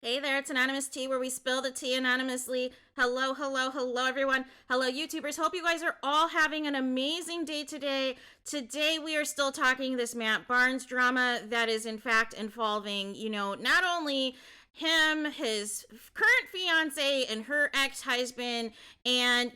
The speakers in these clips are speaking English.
Hey there, it's Anonymous Tea, where we spill the tea anonymously. Hello, hello, hello, everyone. Hello, YouTubers. Hope you guys are all having an amazing day today. Today, we are still talking this Matt Barnes drama that is, in fact, involving, not only him, his current fiance, and her ex-husband. And,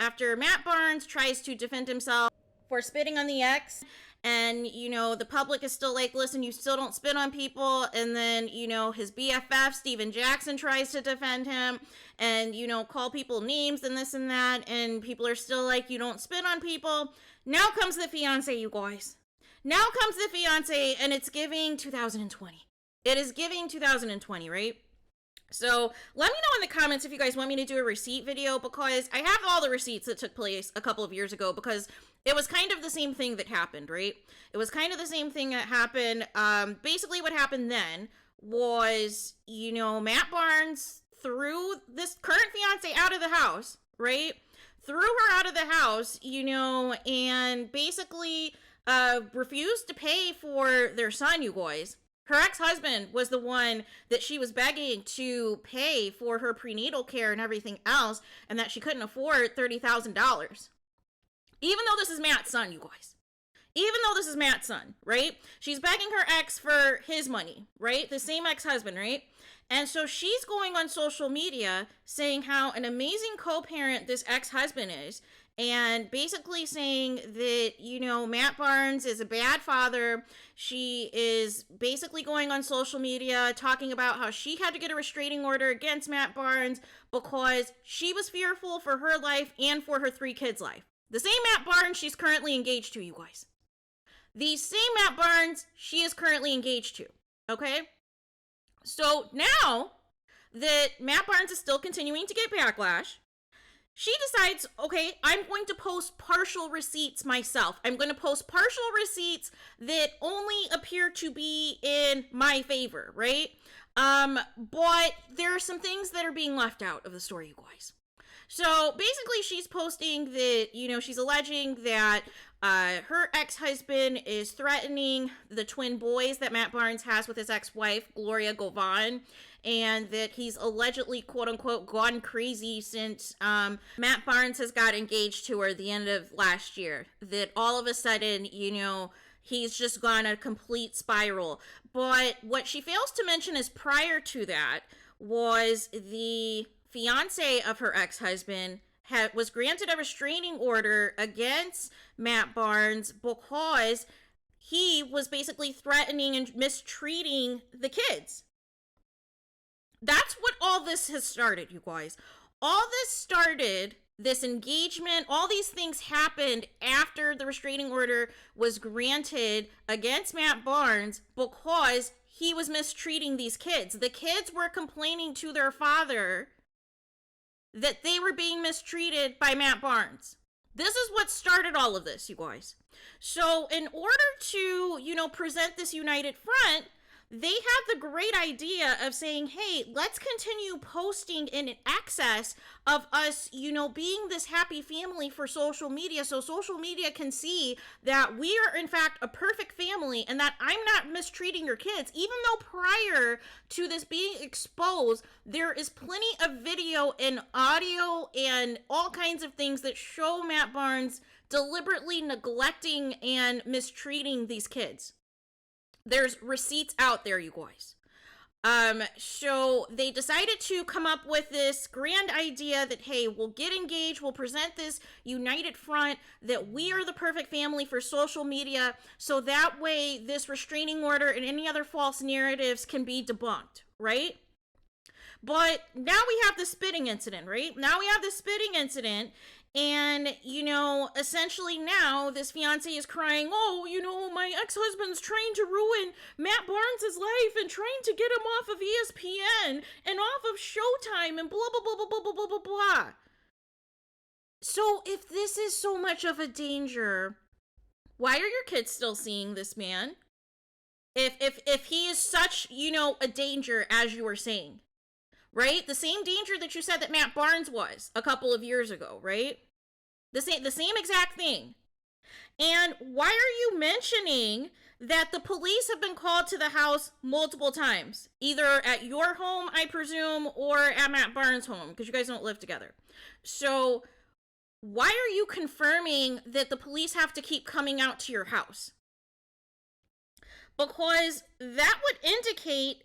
after Matt Barnes tries to defend himself for spitting on the ex, and the public is still like, listen, you still don't spit on people. And then his BFF Steven Jackson tries to defend him and call people names and this and that, and people are still like, you don't spit on people. Now comes the fiance, you guys. Now comes the fiance, and it's giving 2020. It is giving 2020, right? So let me know in the comments if you guys want me to do a receipt video, because I have all the receipts that took place a couple of years ago, because it was kind of the same thing that happened, right? It was kind of the same thing that happened. Basically what happened then was, Matt Barnes threw this current fiance out of the house, right? Threw her out of the house, and basically refused to pay for their son, you guys. Her ex-husband was the one that she was begging to pay for her prenatal care and everything else, and that she couldn't afford $30,000. Even though this is Matt's son, you guys. Even though this is Matt's son, right? She's begging her ex for his money, right? The same ex-husband, right? And so she's going on social media saying how an amazing co-parent this ex-husband is, and basically saying that, Matt Barnes is a bad father. She is basically going on social media talking about how she had to get a restraining order against Matt Barnes because she was fearful for her life and for her 3 kids' life. The same Matt Barnes she's currently engaged to, you guys. The same Matt Barnes she is currently engaged to, okay? So now that Matt Barnes is still continuing to get backlash, she decides, okay, I'm going to post partial receipts myself. I'm going to post partial receipts that only appear to be in my favor, right? But there are some things that are being left out of the story, you guys. So basically she's posting that, she's alleging that her ex-husband is threatening the twin boys that Matt Barnes has with his ex-wife, Gloria Govan, and that he's allegedly, quote-unquote, gone crazy since Matt Barnes has got engaged to her at the end of last year. That all of a sudden, he's just gone a complete spiral. But what she fails to mention is prior to that was the fiance of her ex-husband was granted a restraining order against Matt Barnes because he was basically threatening and mistreating the kids. That's what all this has started, you guys. All this started, this engagement, all these things happened after the restraining order was granted against Matt Barnes because he was mistreating these kids. The kids were complaining to their father that they were being mistreated by Matt Barnes. This is what started all of this, you guys. So in order to, present this united front, they had the great idea of saying, hey, let's continue posting in excess of us, being this happy family for social media, so social media can see that we are, in fact, a perfect family and that I'm not mistreating your kids. Even though prior to this being exposed, there is plenty of video and audio and all kinds of things that show Matt Barnes deliberately neglecting and mistreating these kids. There's receipts out there, you guys. So they decided to come up with this grand idea that, hey, we'll get engaged, we'll present this united front that we are the perfect family for social media, so that way this restraining order and any other false narratives can be debunked, right? But now we have the spitting incident, right? Now we have the spitting incident, and, essentially now this fiance is crying, oh, my ex-husband's trying to ruin Matt Barnes' life and trying to get him off of ESPN and off of Showtime and blah, blah, blah, blah, blah, blah, blah, blah. So if this is so much of a danger, why are your kids still seeing this man? If he is such, a danger as you were saying. Right? The same danger that you said that Matt Barnes was a couple of years ago, right? The same exact thing. And why are you mentioning that the police have been called to the house multiple times? Either at your home, I presume, or at Matt Barnes' home, because you guys don't live together. So why are you confirming that the police have to keep coming out to your house? Because that would indicate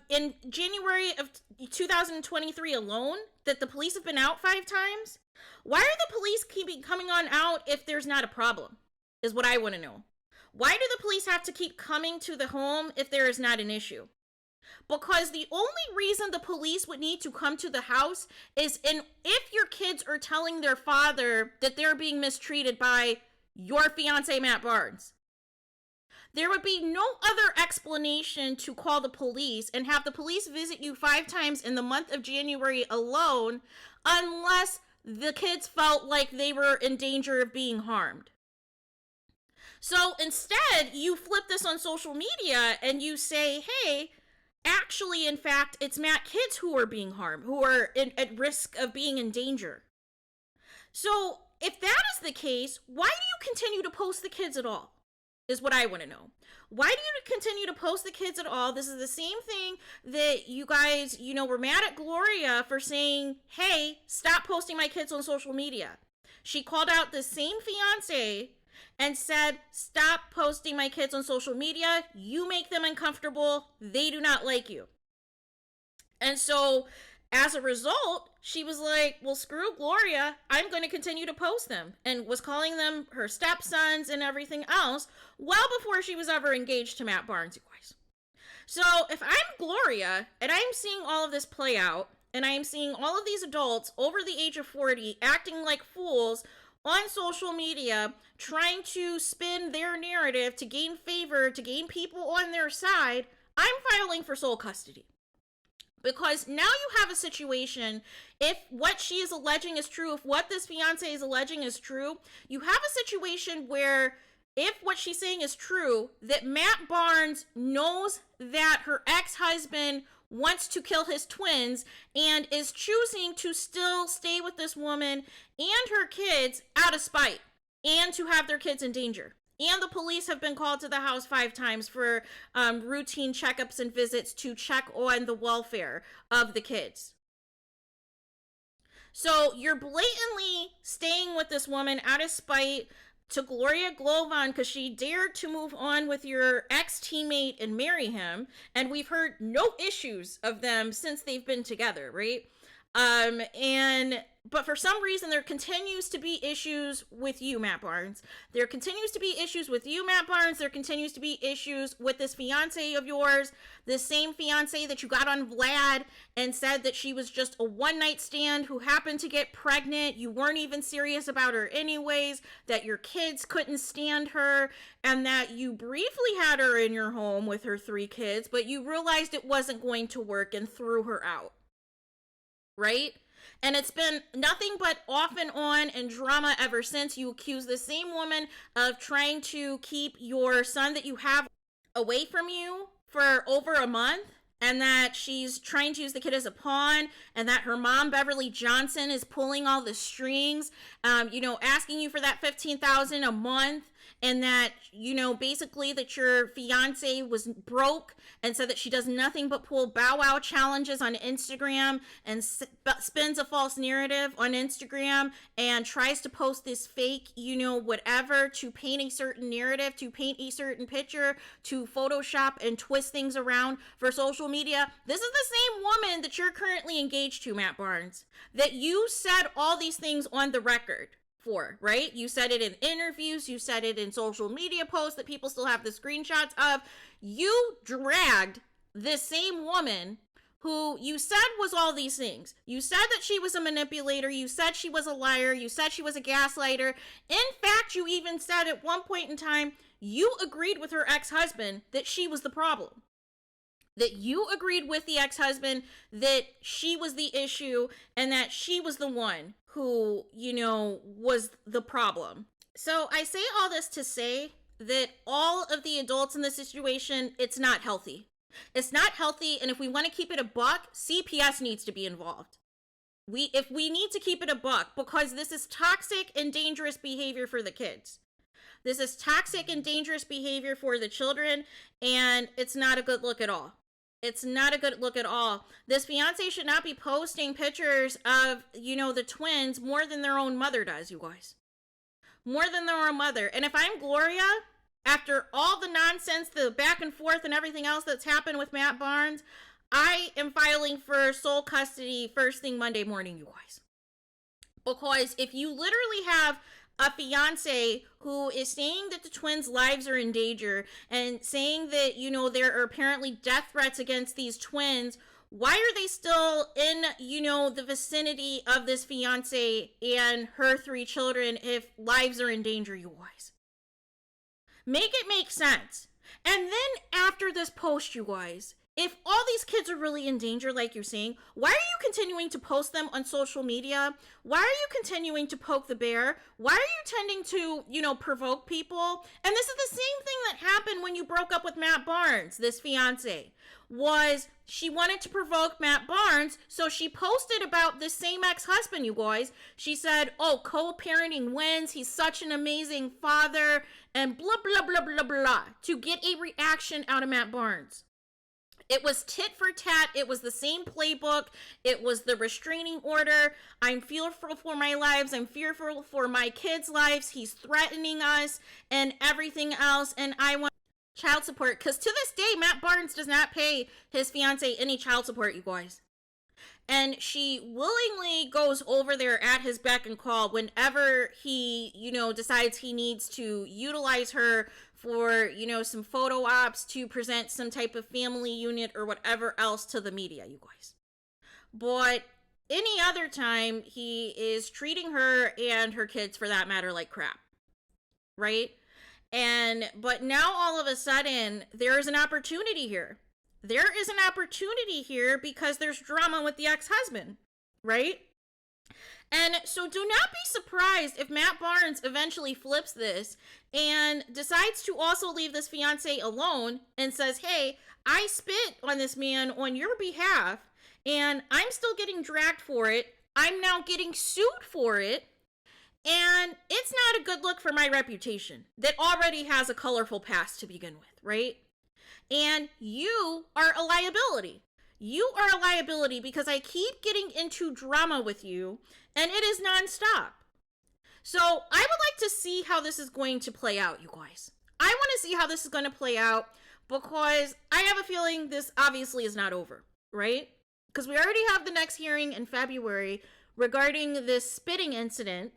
in January of 2023 alone that the police have been out 5 times. Why are the police keeping coming on out if there's not a problem, is what I want to know. Why do the police have to keep coming to the home if there is not an issue? Because the only reason the police would need to come to the house is if your kids are telling their father that they're being mistreated by your fiance, Matt Barnes. There would be no other explanation to call the police and have the police visit you 5 times in the month of January alone, unless the kids felt like they were in danger of being harmed. So instead, you flip this on social media and you say, hey, actually, in fact, it's Matt kids who are being harmed, who are at risk of being in danger. So if that is the case, why do you continue to post the kids at all? Is what I want to know. Why do you continue to post the kids at all? This is the same thing that you guys, were mad at Gloria for saying, hey, stop posting my kids on social media. She called out the same fiance and said, stop posting my kids on social media. You make them uncomfortable. They do not like you. And so as a result, she was like, well, screw Gloria. I'm going to continue to post them, and was calling them her stepsons and everything else well before she was ever engaged to Matt Barnes, you guys. So if I'm Gloria and I'm seeing all of this play out, and I'm seeing all of these adults over the age of 40 acting like fools on social media, trying to spin their narrative to gain favor, to gain people on their side, I'm filing for sole custody. Because now you have a situation, if what she is alleging is true, if what this fiance is alleging is true, you have a situation where if what she's saying is true, that Matt Barnes knows that her ex-husband wants to kill his twins and is choosing to still stay with this woman and her kids out of spite and to have their kids in danger. And the police have been called to the house 5 times for routine checkups and visits to check on the welfare of the kids. So you're blatantly staying with this woman out of spite to Gloria Glovan because she dared to move on with your ex-teammate and marry him. And we've heard no issues of them since they've been together, right? But for some reason, there continues to be issues with you, Matt Barnes. There continues to be issues with you, Matt Barnes. There continues to be issues with this fiance of yours, the same fiance that you got on Vlad and said that she was just a one-night stand who happened to get pregnant. You weren't even serious about her anyways, that your kids couldn't stand her, and that you briefly had her in your home with her 3 kids, but you realized it wasn't going to work and threw her out. Right? And it's been nothing but off and on and drama ever since. You accuse the same woman of trying to keep your son that you have away from you for over a month, and that she's trying to use the kid as a pawn, and that her mom, Beverly Johnson, is pulling all the strings, asking you for that $15,000 a month, and that, basically that your fiance was broke and said that she does nothing but pull bow wow challenges on Instagram and spins a false narrative on Instagram and tries to post this fake, whatever, to paint a certain narrative, to paint a certain picture, to Photoshop and twist things around for social media. This is the same woman that you're currently engaged to, Matt Barnes, that you said all these things on the record for, right? You said it in interviews, you said it in social media posts that people still have the screenshots of. You dragged this same woman who you said was all these things. You said that she was a manipulator, you said she was a liar, you said she was a gaslighter. In fact, you even said at one point in time, you agreed with her ex-husband that she was the problem. That you agreed with the ex-husband that she was the issue and that she was the one who, was the problem. So I say all this to say that all of the adults in this situation, it's not healthy. It's not healthy, and if we want to keep it a buck, CPS needs to be involved. If we need to keep it a buck, because this is toxic and dangerous behavior for the kids. This is toxic and dangerous behavior for the children, and it's not a good look at all. It's not a good look at all. This fiance should not be posting pictures of, the twins more than their own mother does, you guys. More than their own mother. And if I'm Gloria, after all the nonsense, the back and forth and everything else that's happened with Matt Barnes, I am filing for sole custody first thing Monday morning, you guys. Because if you literally have a fiance who is saying that the twins' lives are in danger and saying that, there are apparently death threats against these twins, why are they still in, the vicinity of this fiance and her 3 children if lives are in danger, you guys? Make it make sense. And then after this post, you guys, if all these kids are really in danger, like you're saying, why are you continuing to post them on social media? Why are you continuing to poke the bear? Why are you tending to, provoke people? And this is the same thing that happened when you broke up with Matt Barnes, this fiance. Was she wanted to provoke Matt Barnes, so she posted about this same ex-husband, you guys. She said, oh, co-parenting wins, he's such an amazing father, and blah, blah, blah, blah, blah, to get a reaction out of Matt Barnes. It was tit for tat. It was the same playbook. It was the restraining order. I'm fearful for my lives. I'm fearful for my kids' lives. He's threatening us and everything else. And I want child support. Because to this day, Matt Barnes does not pay his fiance any child support, you guys. And she willingly goes over there at his beck and call whenever he, decides he needs to utilize her for, some photo ops to present some type of family unit or whatever else to the media, you guys. But any other time, he is treating her and her kids, for that matter, like crap, right? But now all of a sudden, there is an opportunity here. There is an opportunity here because there's drama with the ex-husband, right? And so do not be surprised if Matt Barnes eventually flips this and decides to also leave this fiance alone and says, hey, I spit on this man on your behalf and I'm still getting dragged for it. I'm now getting sued for it. And it's not a good look for my reputation that already has a colorful past to begin with, right? And you are a liability. You are a liability because I keep getting into drama with you and it is nonstop. So I would like to see how this is going to play out, you guys. I want to see how this is going to play out because I have a feeling this obviously is not over, right? Because we already have the next hearing in February regarding this spitting incident,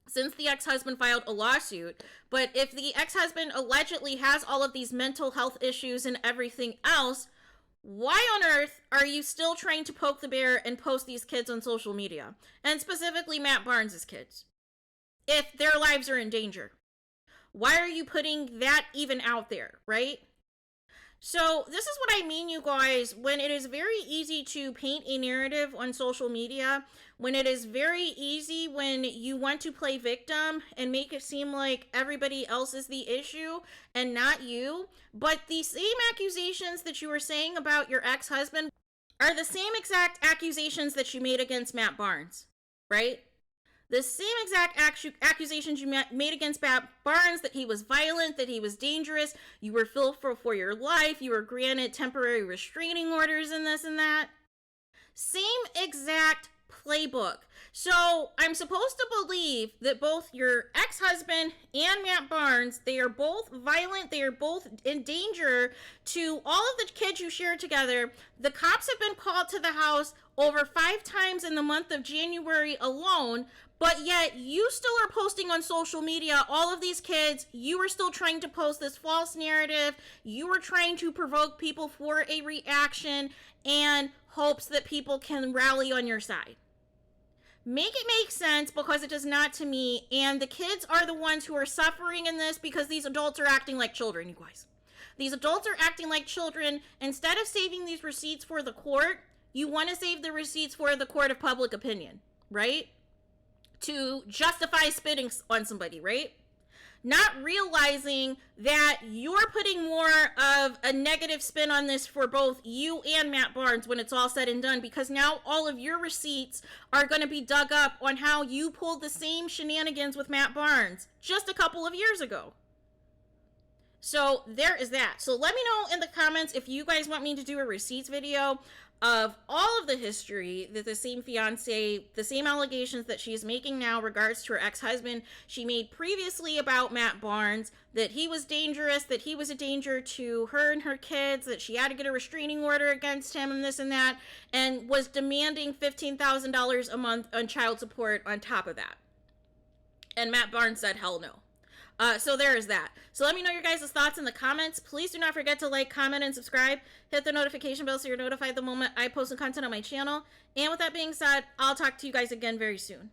since the ex-husband filed a lawsuit. But if the ex-husband allegedly has all of these mental health issues and everything else, why on earth are you still trying to poke the bear and post these kids on social media? And specifically Matt Barnes' kids, if their lives are in danger. Why are you putting that even out there, right? So this is what I mean, you guys, when it is very easy to paint a narrative on social media, when it is very easy when you want to play victim and make it seem like everybody else is the issue and not you, but the same accusations that you were saying about your ex-husband are the same exact accusations that you made against Matt Barnes, right? The same exact accusations you made against Matt Barnes, that he was violent, that he was dangerous, you were fearful for your life, you were granted temporary restraining orders and this and that. Same exact playbook. So I'm supposed to believe that both your ex-husband and Matt Barnes, they are both violent, they are both in danger to all of the kids you share together. The cops have been called to the house over 5 times in the month of January alone, but yet you still are posting on social media all of these kids. You are still trying to post this false narrative. You are trying to provoke people for a reaction and hopes that people can rally on your side. Make it make sense, because it does not to me. And the kids are the ones who are suffering in this because these adults are acting like children, you guys. These adults are acting like children. Instead of saving these receipts for the court, you want to save the receipts for the court of public opinion, right? To justify spitting on somebody, right? not realizing that you're putting more of a negative spin on this for both you and Matt Barnes when it's all said and done, because now all of your receipts are going to be dug up on how you pulled the same shenanigans with Matt Barnes just a couple of years ago. So there is that. So let me know in the comments if you guys want me to do a receipts video of all of the history that the same fiance, the same allegations that she's making now regards to her ex-husband, she made previously about Matt Barnes, that he was dangerous, that he was a danger to her and her kids, that she had to get a restraining order against him and this and that, and was demanding $15,000 a month on child support on top of that. And Matt Barnes said, hell no. So there is that. So let me know your guys' thoughts in the comments. Please do not forget to like, comment, and subscribe. Hit the notification bell so you're notified the moment I post new content on my channel. And with that being said, I'll talk to you guys again very soon.